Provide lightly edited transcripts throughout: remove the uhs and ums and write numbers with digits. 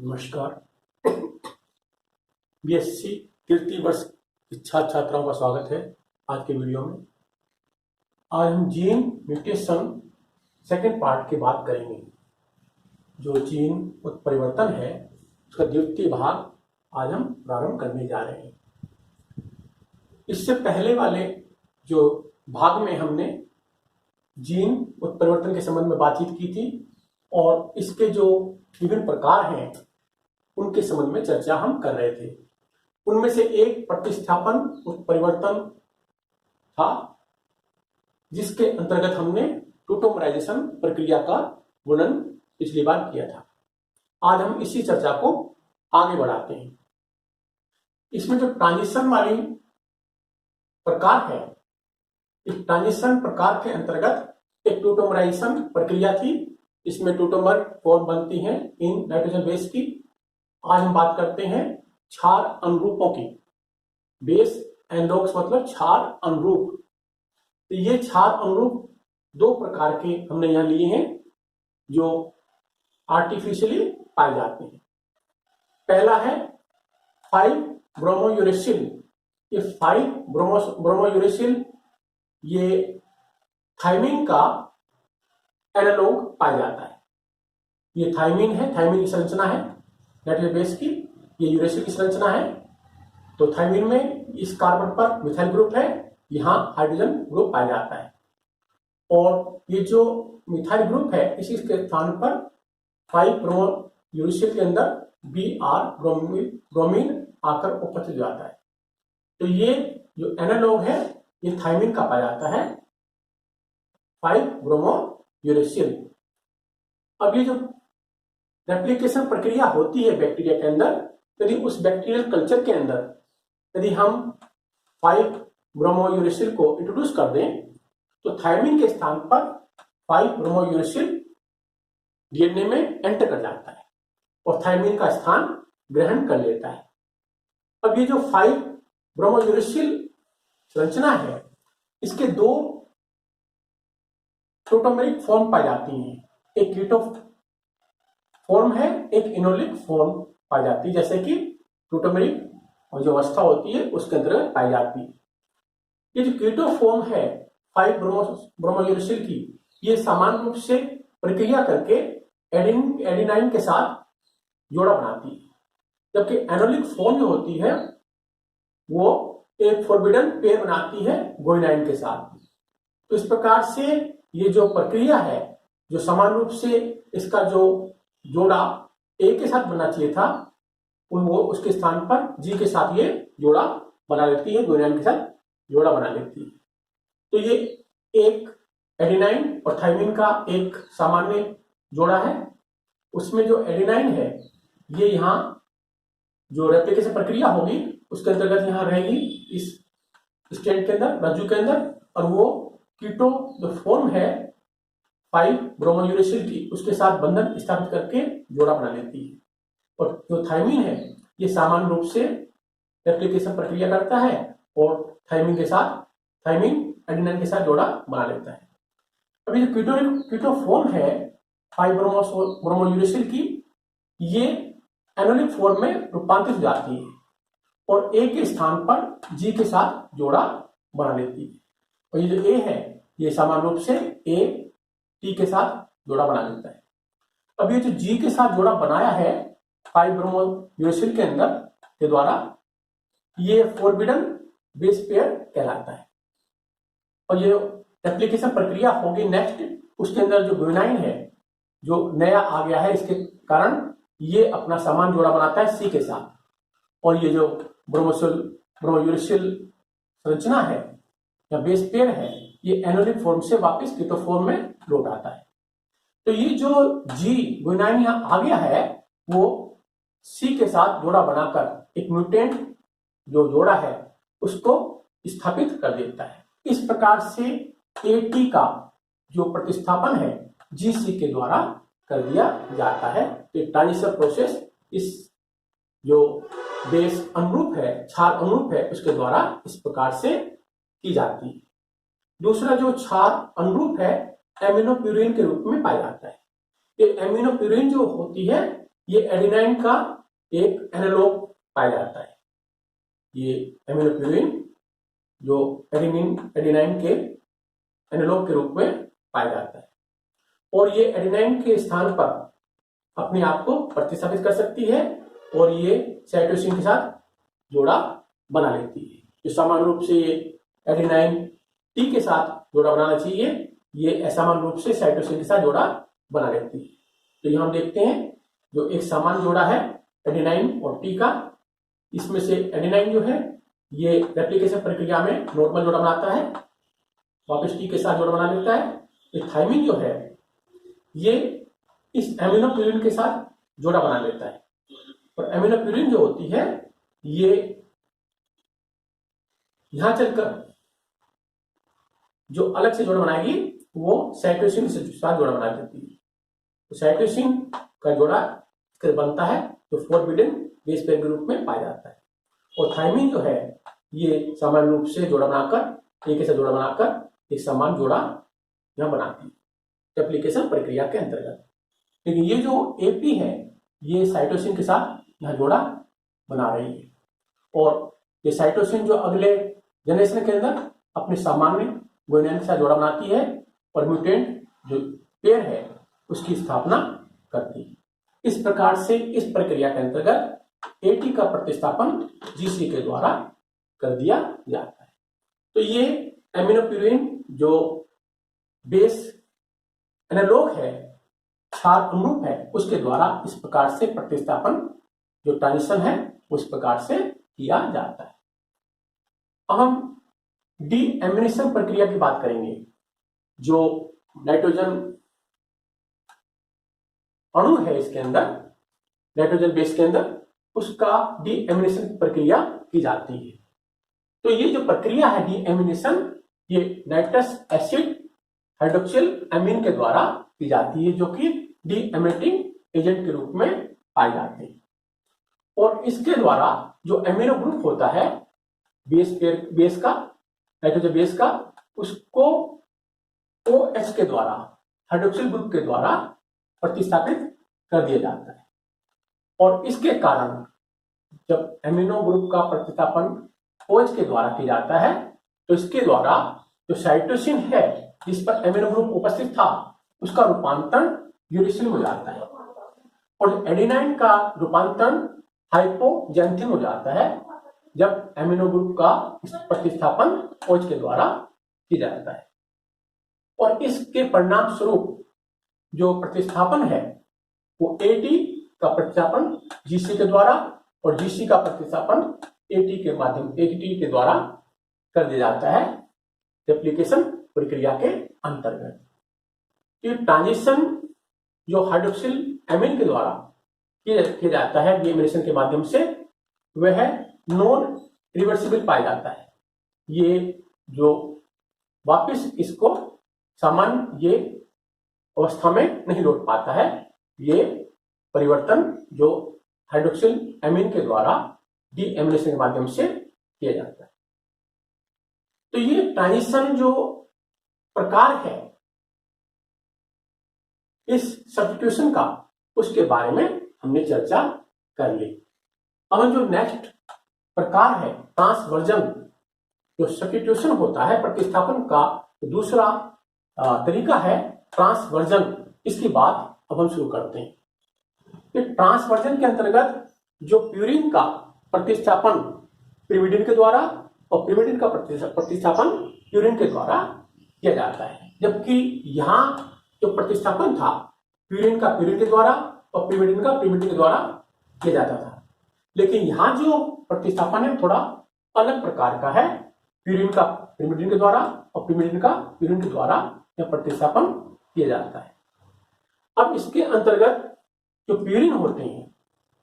नमस्कार। बीएससी तृतीय वर्ष छात्राओं का स्वागत है आज के वीडियो में। आज हम जीन म्यूटेशन सेकेंड पार्ट की बात करेंगे। जो जीन उत्परिवर्तन है उसका द्वितीय भाग आज हम प्रारंभ करने जा रहे हैं। इससे पहले वाले जो भाग में हमने जीन उत्परिवर्तन के संबंध में बातचीत की थी और इसके जो विभिन्न प्रकार हैं उनके संबंध में चर्चा हम कर रहे थे। उनमें से एक प्रतिस्थापन उत्परिवर्तन था, जिसके अंतर्गत हमने टोटोमराइजेशन प्रक्रिया का वर्णन पिछली बार किया था। आज हम इसी चर्चा को आगे बढ़ाते हैं। इसमें जो ट्रांजिशन वाली प्रकार है, इस ट्रांजिशन प्रकार के अंतर्गत एक टोटोमराइजेशन प्रक्रिया थी। इसमें टोटोमर फॉर्म बनती हैं इन नाइट्रोजन बेस की। आज हम बात करते हैं क्षार अनुरूपों की। बेस एंडोक्स मतलब क्षार अनुरूप। तो ये क्षार अनुरूप दो प्रकार के हमने यहां लिए हैं जो आर्टिफिशियली पाए जाते हैं। पहला है 5-ब्रोमोयूरेसिल। ये 5-ब्रोमोयूरेसिल ये थायमिन का एनालॉग पाया जाता है। ये थायमिन है, थायमिन की संरचना है नाइट्रोजन बेस की। ये यूरेसिल की संरचना है। तो थायमिन में इस कार्बन पर मिथाइल ग्रुप है, यहाँ हाइड्रोजन ग्रुप पाया जाता है। और ये जो मिथाइल ग्रुप है इसी के स्थान पर 5-ब्रोमोयूरेसिल के अंदर Br ब्रोमीन आकर उपस्थित हो जाता है। तो ये जो एनालॉग है ये थायमिन का पाया जाता है, 5-ब्रोमोयूरेसिल। अब ये जो रेप्लिकेशन प्रक्रिया होती है बैक्टीरिया के अंदर, यदि उस बैक्टीरियल कल्चर के अंदर यदि हम 5-ब्रोमोयूरेसिल को इंट्रोड्यूस कर दें तो थायमिन के स्थान पर 5-ब्रोमोयूरेसिल डीएनए में एंटर कर जाता है और थायमिन का स्थान ग्रहण कर लेता है। अब ये जो 5-ब्रोमोयूरेसिल संरचना है इसके दो टोटोमेरिक फॉर्म पाई जाती हैं। एक कीटो फॉर्म है, एक इनोलिक फॉर्म पाई जाती है, जैसे कि टोटोमेरिक और जो अवस्था होती है उसके अंतर्गत पाई जाती है। ये जो कीटो फॉर्म है 5-ब्रोमोयूरेसिल की, ये सामान्य रूप से प्रक्रिया करके एडेनाइन के साथ जोड़ा बनाती है, जबकि एनोलिक फॉर्म जो होती है वो एक फॉरबिडन पेयर बनाती है गुआनिन के साथ। तो इस प्रकार से ये जो प्रक्रिया है, जो समान रूप से इसका जो जोड़ा ए के साथ बनना चाहिए था वो उसके स्थान पर जी के साथ ये जोड़ा बना लेती है, गुआनिन के साथ जोड़ा बना लेती है। तो ये एक एडेनाइन और थायमिन का एक सामान्य जोड़ा है। उसमें जो एडेनाइन है ये यहाँ जो रेप्लिकेशन प्रक्रिया होगी उसके अंतर्गत यहाँ रहेगी इस स्टेट के अंदर, रज्जु के अंदर, और वो कीटो जो फॉर्म है 5-ब्रोमोयूरेसिल की उसके साथ बंधन स्थापित करके जोड़ा बना लेती है। और जो थायमिन है ये सामान्य रूप से रेप्लिकेशन प्रक्रिया करता है और थायमिन एडेनाइन के साथ जोड़ा बना लेता है। अभी जो कीटो फॉर्म है 5-ब्रोमोयूरेसिल की, ये एनोलिक फॉर्म में रूपांतरित हो जाती है और ए के स्थान पर जी के साथ जोड़ा बना लेती है। और ये जो ए है ये सामान्य रूप से ए टी के साथ जोड़ा बना लेता है। अब ये जो जी के साथ जोड़ा बनाया है 5-ब्रोमोयूरेसिल के अंदर के द्वारा, ये फॉरबिडन बेस पेयर कहलाता है। और ये रेप्लिकेशन प्रक्रिया होगी नेक्स्ट, उसके अंदर जो गुआनिन है जो नया आ गया है, इसके कारण ये अपना समान जोड़ा बनाता है सी के साथ, और ये जो ब्रोमोयूरेसिल संरचना है या बेस पेयर है ये एनोलिक फॉर्म से वापस कीटो फॉर्म में लौट आता है। तो ये जो जी गुआनिन यहाँ आ गया है वो सी के साथ जोड़ा बनाकर एक म्यूटेंट जो जोड़ा है उसको स्थापित कर देता है। इस प्रकार से एटी का जो प्रतिस्थापन है जीसी के द्वारा कर दिया जाता है। तो ट्रांजिशन प्रोसेस इस जो बेस अनुरूप है, क्षार अनुरूप है, उसके द्वारा इस प्रकार से की जाती है। दूसरा जो क्षार अनुरूप है एमिनोप्यूरिन के रूप में पाया जाता है। ये एमिनोप्यूरिन जो होती है ये एडेनाइन का एक एनालॉग पाया जाता है। ये एमिनोप्यूरिन जो एडेनाइन के एनालॉग के रूप में पाया जाता है और ये एडेनाइन के स्थान पर अपने आप को प्रतिस्थापित कर सकती है और ये साइटोसिन के साथ जोड़ा बना लेती है। जो सामान्य रूप से ये एडेनाइन टी के साथ जोड़ा बनाना चाहिए, ये असामान्य रूप से साइटोसिन के साथ जोड़ा बना लेती है। तो यहाँ हम देखते हैं जो एक सामान्य जोड़ा है एडेनाइन और टी का, इसमें से एडेनाइन जो है ये रेप्लिकेशन प्रक्रिया में नॉर्मल जोड़ा बनाता है, वापस टी के साथ जोड़ा बना लेता है। थायमिन जो है ये इस एमिनोप्यूरिन के साथ जोड़ा बना लेता है और एमिनोप्यूरिन जो होती है ये यहां चलकर जो अलग से जोड़ा बनाएगी वो साइटोसिन के साथ जोड़ा बना देती है। तो साइटोसिन का जोड़ा बनता है जो फोरबिडन बेस पेयर के रूप में पाया जाता है और थायमिन जो है ये सामान्य रूप से जोड़ा बनाकर एक ऐसा जोड़ा बनाकर एक समान जोड़ा यहां बनाती है रेप्लिकेशन प्रक्रिया के अंतर्गत। लेकिन ये जो एपी है ये साइटोसिन के साथ यहां जोड़ा बना रही है और ये साइटोसिन जो अगले जनरेशन के अंदर अपने सामान्य गुआनिन के साथ जोड़ा बनाती है और म्यूटेंट जो पेयर है उसकी स्थापना करती है। इस प्रकार से इस प्रक्रिया के अंतर्गत एटी का प्रतिस्थापन जीसी के द्वारा कर दिया जाता है। तो ये एमिनोप्यूरिन जो बेस एनालॉग है, क्षार अनुरूप है, उसके द्वारा इस प्रकार से प्रतिस्थापन जो ट्रांजिशन है उस प्रकार से किया जाता है। अब हम डीएमिनेशन प्रक्रिया की बात करेंगे। जो नाइट्रोजन अणु है इसके अंदर, नाइट्रोजन बेस के अंदर, उसका डीएमिनेशन प्रक्रिया की जाती है। तो ये जो प्रक्रिया है डीएमिनेशन ये नाइट्रस एसिड हाइड्रोक्सिल अमीन के द्वारा की जाती है जो कि डीएमिनेटिंग एजेंट के रूप में पाए जाते हैं और इसके द्वारा जो अमीनो ग्रुप होता है बेस का, नाइट्रोजन बेस का, उसको OH के द्वारा हाइड्रोक्सिल ग्रुप के द्वारा प्रतिस्थापित कर दिया जाता है और इसके कारण जब एमिनो ग्रुप का प्रतिस्थापन OH के द्वारा किया जाता है तो इसके द्वारा जो साइटोसिन है जिस पर एमिनो ग्रुप उपस्थित था उसका रूपांतरण यूरेसिल हो जाता है और एडेनाइन का रूपांतरण हाइपोजेंथिन हो जाता है जब एमिनो ग्रुप का प्रतिस्थापन OH के द्वारा किया जाता है और इसके परिणाम स्वरूप जो प्रतिस्थापन है वो AT का प्रतिस्थापन GC के द्वारा और GC का प्रतिस्थापन AT के द्वारा कर दिया जाता है रेप्लिकेशन प्रक्रिया के अंतर्गत। ये ट्रांजिशन जो हाइड्रोक्सिल अमीन के द्वारा किया जाता है डीएमिनेशन के माध्यम से वह नॉन रिवर्सिबल पाया जाता है। ये जो वापस इसको सामान्य ये अवस्था में नहीं लौट पाता है, ये परिवर्तन जो हाइड्रोक्सिल अमीन के द्वारा डीएमिनेशन के माध्यम से किया जाता है। तो ये ट्रांजिशन जो प्रकार है इस सब्स्टिट्यूशन का उसके बारे में हमने चर्चा कर ली। अब जो नेक्स्ट प्रकार है ट्रांसवर्जन, जो सब्स्टिट्यूशन होता है प्रतिस्थापन का दूसरा तरीका है ट्रांसवर्जन। इसकी बात अब हम शुरू करते हैं। ट्रांसवर्जन के अंतर्गत जो प्यूरिन का प्रतिस्थापन पिरिमिडिन के द्वारा और पिरिमिडिन का प्रतिस्थापन प्यूरिन के द्वारा किया जाता है, जबकि यहाँ जो प्रतिस्थापन था प्यूरिन का प्यूरिन के द्वारा और पिरिमिडिन का पिरिमिडिन के द्वारा किया जाता था। लेकिन यहाँ जो प्रतिस्थापन है थोड़ा अलग प्रकार का है, प्यूरिन का पिरिमिडिन के द्वारा और पिरिमिडिन का प्यूरिन के द्वारा यह प्रतिस्थापन किया जाता है। अब इसके अंतर्गत जो प्यूरिन होते हैं,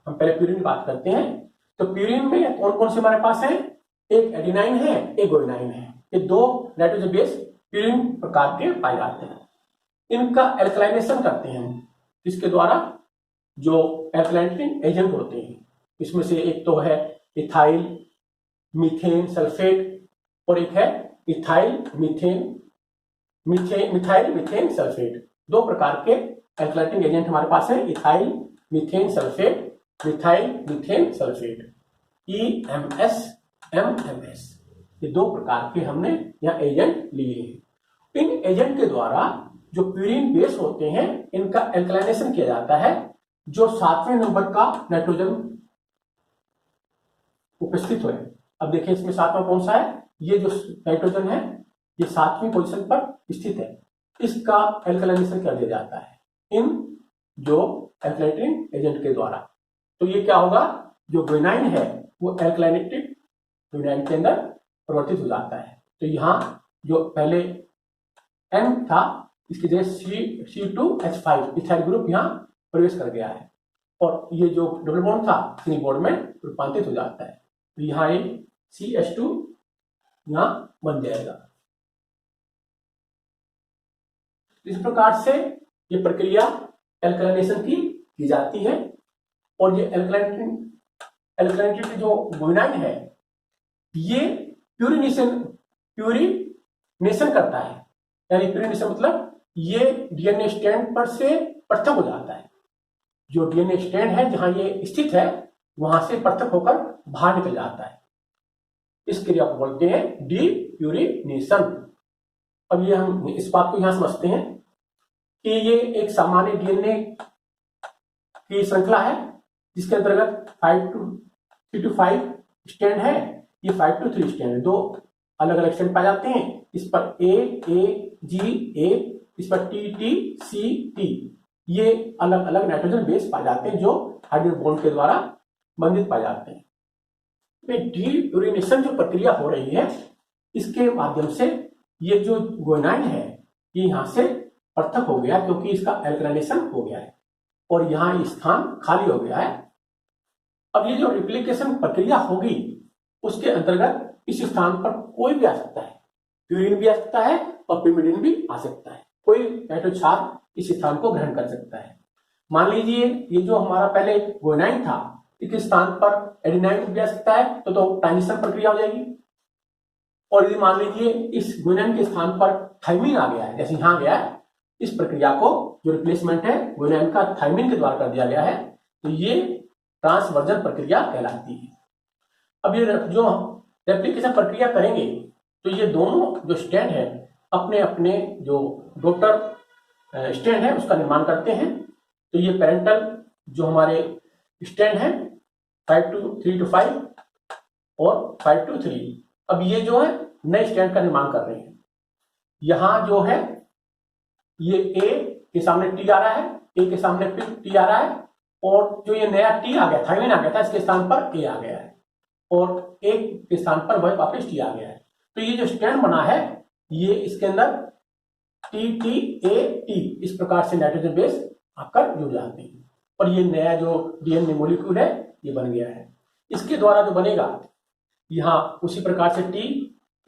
हम पहले प्यूरिन की बात करते हैं। तो प्यूरिन में कौन कौन से हमारे पास है, एक एडेनाइन है, एक गुआनिन है। ये दो नाइट्रोजन बेस प्यूरिन प्रकार के पाए जाते हैं। इनका एल्कलाइनेशन करते हैं जिसके द्वारा जो एल्कलाइनेटिंग एजेंट होते हैं, इसमें से एक तो है इथाइल मीथेन सल्फेट और एक है इथाइल मिथाइल मीथेन सल्फेट। दो प्रकार के एल्कलाइनेटिंग एजेंट हमारे पास है, ethyl methane sulphate, methyl methane sulphate, EMS, MMS, ये दो प्रकार के हमने यहाँ एजेंट लिए हैं। इन एजेंट के द्वारा जो प्यूरिन बेस होते हैं इनका एल्कलाइनेशन किया जाता है, जो 7वें नंबर का नाइट्रोजन उपस्थित हो। अब देखिए इसमें 7वां कौन सा है, ये जो नाइट्रोजन है ये 7वीं पोजीशन पर स्थित है, इसका एल्कलाइनेशन कर दिया जाता है इन जो एल्कलाइनेटिंग एजेंट के द्वारा। तो ये क्या होगा, जो गुआनिन है वो एल्कलाइनेटेड गुआनिन के अंदर परिवर्तित हो जाता है। तो यहाँ जो पहले N था इसकी जगह C2H5 इथाइल ग्रुप यहाँ प्रवेश कर गया है और ये जो डबल बॉन्ड था सिंगल बॉन्ड में रूपांतरित हो जाता है। तो यहाँ एक CH2 यहाँ बन जाएगा। इस प्रकार से ये प्रक्रिया एल्कलाइनेशन की जाती है और ये एल्कलाइनेटेड जो गुआनिन है ये प्यूरिनेशन करता है, यानी प्यूरिनेशन मतलब ये डीएनए स्ट्रैंड पर से पृथक हो जाता है। जो डीएनए स्ट्रैंड है जहां ये स्थित है वहां से पृथक होकर बाहर निकल जाता है। इस क्रिया को बोलते हैं डीप्यूरिनेशन। अब ये हम इस बात को यहां समझते हैं कि ये एक सामान्य डीएनए की श्रृंखला है जिसके अंतर्गत 3 to 5 स्ट्रैंड है, ये 5 to 3 स्ट्रैंड है, दो अलग अलग स्ट्रैंड पाए जाते हैं। इस पर A, इस पर T, C, ये अलग अलग नाइट्रोजन बेस पाए जाते हैं जो हाइड्रोजन बॉन्ड के द्वारा बंधित पाए जाते हैं। डीप्यूरिनेशन जो प्रक्रिया हो रही है इसके माध्यम से ये जो गुआनिन है ये यहाँ से पृथक हो गया क्योंकि इसका एल्कलाइनेशन हो गया है और यहाँ स्थान खाली हो गया है। अब ये जो रिप्लिकेशन प्रक्रिया होगी उसके अंतर्गत इस स्थान पर कोई भी आ सकता है, प्यूरिन भी आ सकता है और पिरिमिडिन भी आ सकता है, कोई नाइट्रोजन छात्र इस स्थान को ग्रहण कर सकता है। मान लीजिए ये जो हमारा पहले गुआनिन था इसके स्थान पर एडेनाइन भी आ सकता है तो ट्रांजिशन प्रक्रिया हो जाएगी। और यदि मान लीजिए इस गुआनिन के स्थान पर थायमिन आ गया है, जैसे यहाँ गया है, इस प्रक्रिया को जो रिप्लेसमेंट है गुआनिन का थायमिन के द्वारा कर दिया गया है, तो ये ट्रांसवर्जन प्रक्रिया कहलाती है। अब ये जो रेप्लिकेशन प्रक्रिया करेंगे तो ये दोनों जो स्ट्रैंड है अपने अपने जो डॉटर स्ट्रैंड है उसका निर्माण करते हैं। तो ये पेरेंटल जो हमारे स्ट्रैंड है 3 to 5 और 5 to 3, अब ये जो है नए स्ट्रैंड का निर्माण कर रहे हैं। यहाँ जो है ये A के सामने T आ रहा है, A के सामने T आ रहा है और जो ये नया T आ गया, थायमिन आ गया था, इसके स्थान पर A आ गया है और A के स्थान पर वह वापस T आ गया है। तो ये जो स्ट्रैंड बना है ये इसके अंदर TTAT इस प्रकार से नाइट्रोजन बेस आकर जुड़ जाते हैं और ये नया जो डीएनए मॉलिक्यूल है ये बन गया है। इसके द्वारा जो बनेगा यहाँ उसी प्रकार से T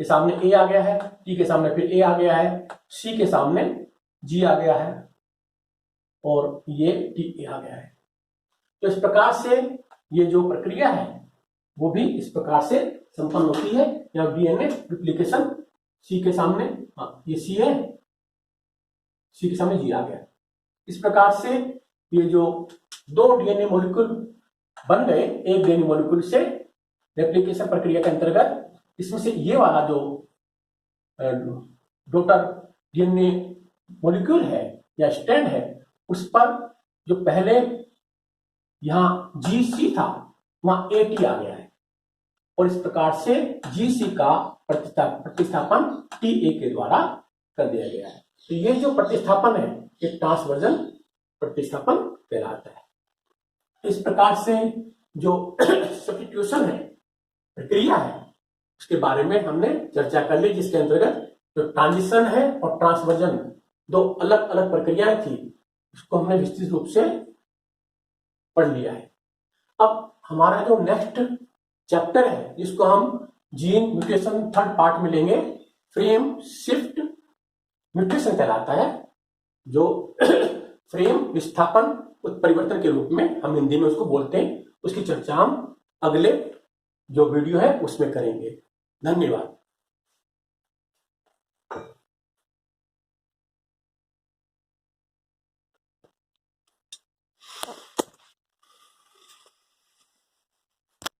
के सामने A आ गया है, T के सामने फिर A आ गया है, C के सामने G आ गया है और ये TA आ गया है। तो इस प्रकार से ये जो प्रक्रिया है वो भी इस प्रकार से संपन्न होती है। यहाँ डीएनए डुप्लीकेशन C के सामने, ये C है, C के सामने G आ गया। इस प्रकार से ये जो दो डीएनए मॉलिक्यूल बन गए एक डीएनए मॉलिक्यूल से रेप्लिकेशन प्रक्रिया के अंतर्गत, इसमें से ये वाला जो डॉटर डीएनए मॉलिक्यूल है या स्ट्रैंड है उस पर जो पहले यहाँ GC था वहां AT आ गया है और इस प्रकार से GC का प्रतिस्थापन TA के द्वारा कर दिया गया है। तो ये जो प्रतिस्थापन है ये ट्रांसवर्जन प्रतिस्थापन कहलाता है। इस प्रकार से जो सब्स्टिट्यूशन है प्रक्रिया है उसके बारे में हमने चर्चा कर ली, जिसके अंतर्गत जो ट्रांजिशन है और ट्रांसवर्जन दो अलग अलग प्रक्रियाएं थी उसको हमने विस्तृत रूप से पढ़ लिया है। अब हमारा जो नेक्स्ट चैप्टर है जिसको हम जीन म्यूटेशन थर्ड पार्ट में लेंगे, फ्रेम शिफ्ट म्यूटेशन कहलाता है, जो फ्रेम विस्थापन उत्परिवर्तन के रूप में हम हिंदी में उसको बोलते हैं। उसकी चर्चा हम अगले जो वीडियो है उसमें करेंगे। धन्यवाद।